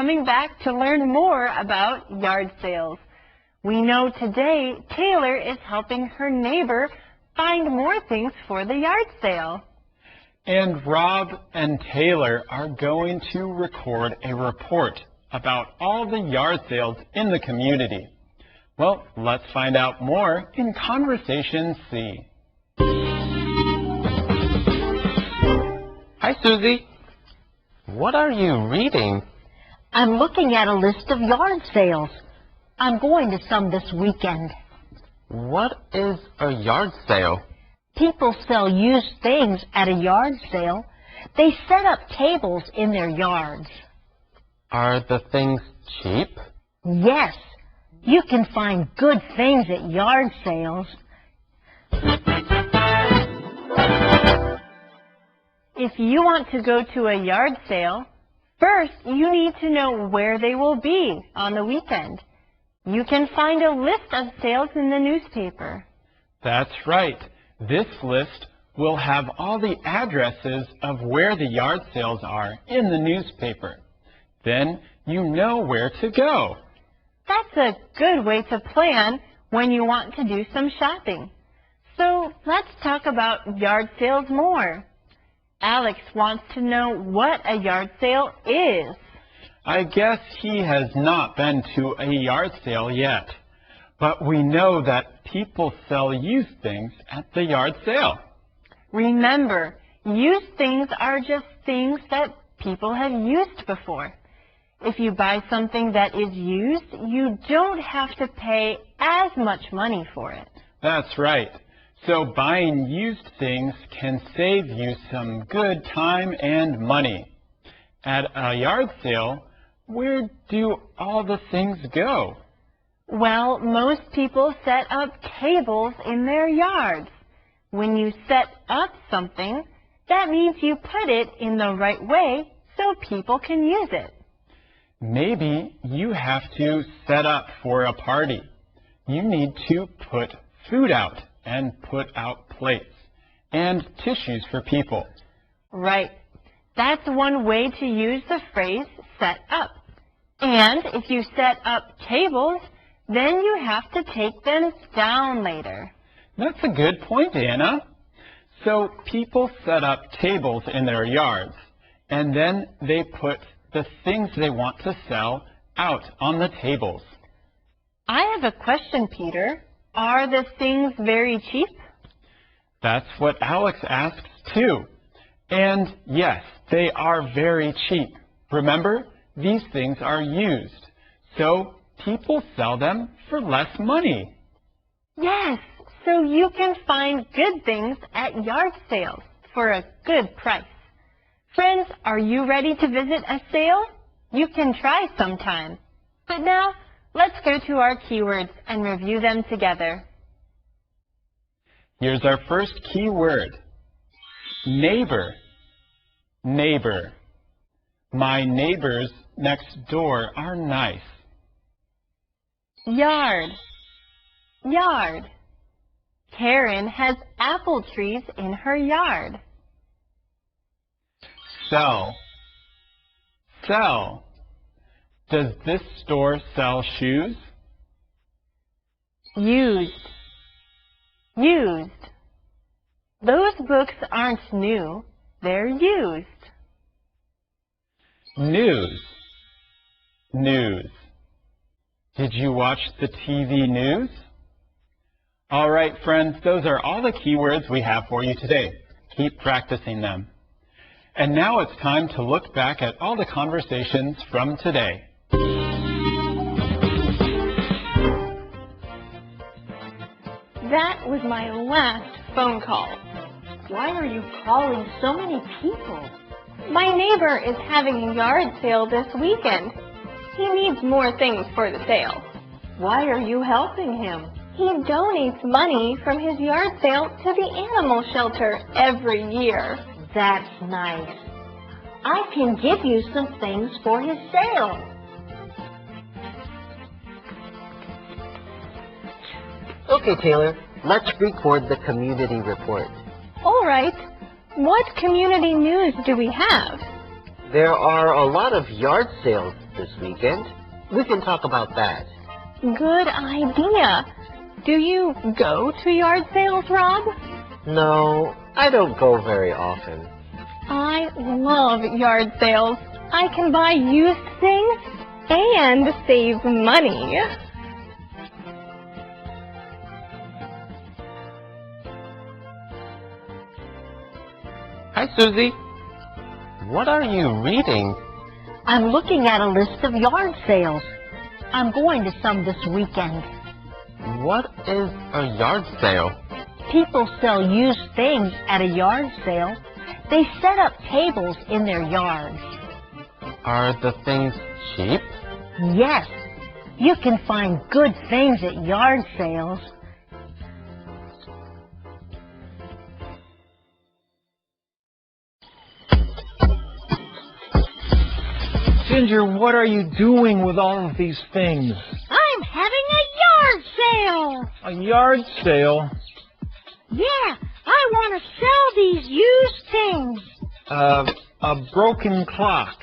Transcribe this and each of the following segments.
coming back to learn more about yard sales. We know today Taylor is helping her neighbor find more things for the yard sale. And Rob and Taylor are going to record a report about all the yard sales in the community. Well, let's find out more in Conversation C. Hi, Susie. What are you reading? I'm looking at a list of yard sales. I'm going to some this weekend. What is a yard sale? People sell used things at a yard sale. They set up tables in their yards. Are the things cheap? Yes, you can find good things at yard sales. If you want to go to a yard sale, first you need to know where they will be on the weekend. You can find a list of sales in the newspaper. That's right. This list will have all the addresses of where the yard sales are in the newspaper. Then you know where to go. That's a good way to plan when you want to do some shopping. So let's talk about yard sales more. Alex wants to know what a yard sale is. I guess he has not been to a yard sale yet, but we know that people sell used things at the yard sale. Remember, used things are just things that people have used before. If you buy something that is used, you don't have to pay as much money for it. That's right. So buying used things can save you some good time and money. At a yard sale, where do all the things go? Well, most people set up tables in their yards. When you set up something, that means you put it in the right way so people can use it. Maybe you have to set up for a party. You need to put food out and put out plates and tissues for people. Right. That's one way to use the phrase set up. And if you set up tables, then you have to take them down later. That's a good point, Anna. So people set up tables in their yards, and then they put the things they want to sell out on the tables. I have a question, Peter. Are the things very cheap? That's what Alex asks too. And yes, they are very cheap. Remember, these things are used, so people sell them for less money. Yes, so you can find good things at yard sales for a good price. Friends, are you ready to visit a sale? You can try sometime. But now, let's go to our keywords and review them together. Here's our first keyword. Neighbor. Neighbor. My neighbors next door are nice. Yard. Yard. Karen has apple trees in her yard. Sell. Sell. Does this store sell shoes? Used. Used. Those books aren't new, they're used. News. News. Did you watch the TV news? All right, friends, those are all the keywords we have for you today. Keep practicing them. And now it's time to look back at all the conversations from today. That was my last phone call. Why are you calling so many people? My neighbor is having a yard sale this weekend. He needs more things for the sale. Why are you helping him? He donates money from his yard sale to the animal shelter every year. That's nice. I can give you some things for his sale. Okay, Taylor, let's record the community report. All right. What community news do we have? There are a lot of yard sales this weekend. We can talk about that. Good idea. Do you go to yard sales, Rob? No, I don't go very often. I love yard sales. I can buy used things and save money. Hi, Susie. What are you reading? I'm looking at a list of yard sales. I'm going to some this weekend. What is a yard sale? People sell used things at a yard sale. They set up tables in their yards. Are the things cheap? Yes, you can find good things at yard sales. Ginger, what are you doing with all of these things? I'm having a yard sale. A yard sale? Yeah, I want to sell these used things. A broken clock,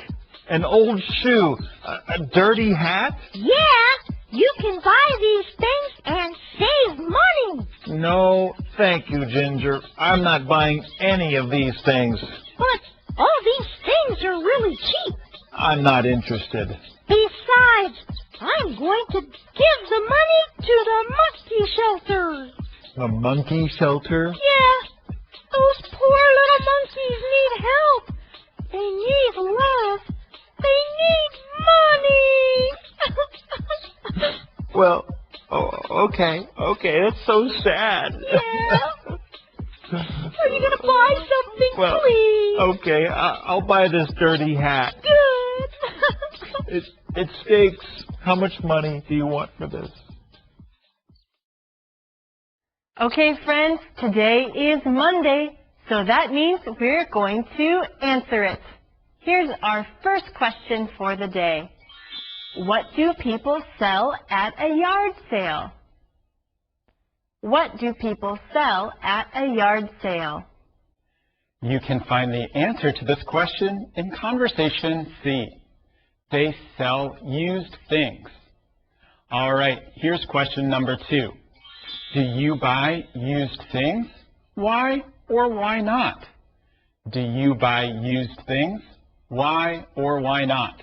an old shoe, a dirty hat? Yeah, you can buy these things and save money. No, thank you, Ginger. I'm not buying any of these things. But all these things are really cheap. I'm not interested. Besides, I'm going to give the money to the monkey shelter. The monkey shelter? Yeah, those poor little monkeys need help. They need love. They need money. Well, okay, that's so sad. Yeah. Are you going to buy something, Well, please? okay, I'll buy this dirty hat. Good. It stinks. How much money do you want for this? Okay, friends, today is Monday, so that means we're going to answer it. Here's our first question for the day. What do people sell at a yard sale? What do people sell at a yard sale? You can find the answer to this question in Conversation C. They sell used things. All right, here's question number 2. Do you buy used things? Why or why not? Do you buy used things? Why or why not?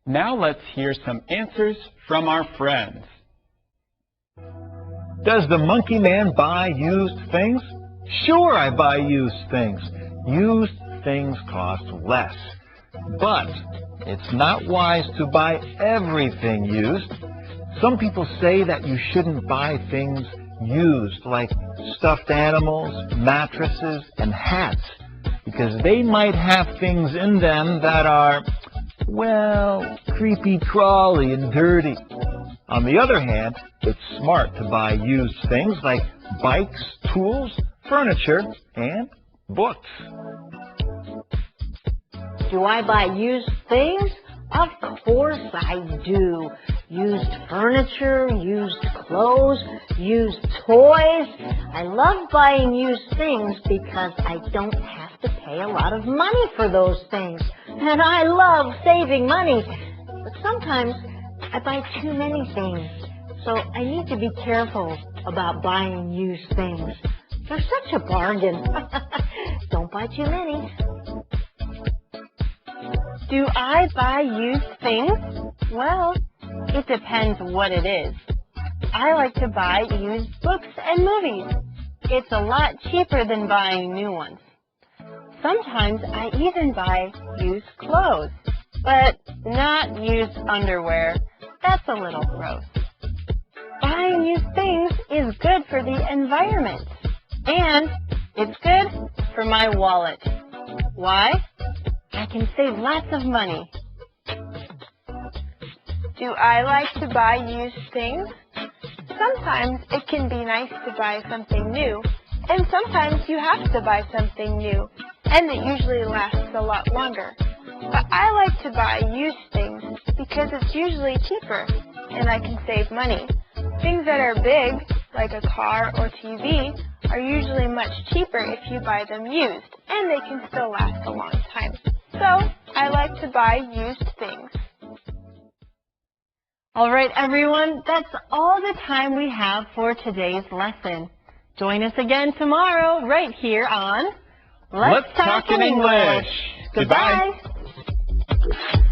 Now let's hear some answers from our friends. Does the monkey man buy used things? Sure, I buy used things. Used things cost less. But it's not wise to buy everything used. Some people say that you shouldn't buy things used, like stuffed animals, mattresses, and hats, because they might have things in them that are, well, creepy crawly and dirty. On the other hand, it's smart to buy used things like bikes, tools, furniture, and books. Do I buy used things? Of course I do. Used furniture, used clothes, used toys. I love buying used things because I don't have to pay a lot of money for those things. And I love saving money. But sometimes I buy too many things. So I need to be careful about buying used things. They're such a bargain. Don't buy too many. Do I buy used things? Well, it depends what it is. I like to buy used books and movies. It's a lot cheaper than buying new ones. Sometimes I even buy used clothes, but not used underwear. That's a little gross. Buying used things is good for the environment, and it's good for my wallet. Why? I can save lots of money. Do I like to buy used things? Sometimes it can be nice to buy something new, and sometimes you have to buy something new, and it usually lasts a lot longer. But I like to buy used things because it's usually cheaper, and I can save money. Things that are big, like a car or TV, are usually much cheaper if you buy them used, and they can still last a long time. So, I like to buy used things. All right, everyone, that's all the time we have for today's lesson. Join us again tomorrow right here on Let's Talk in English. Goodbye. Goodbye.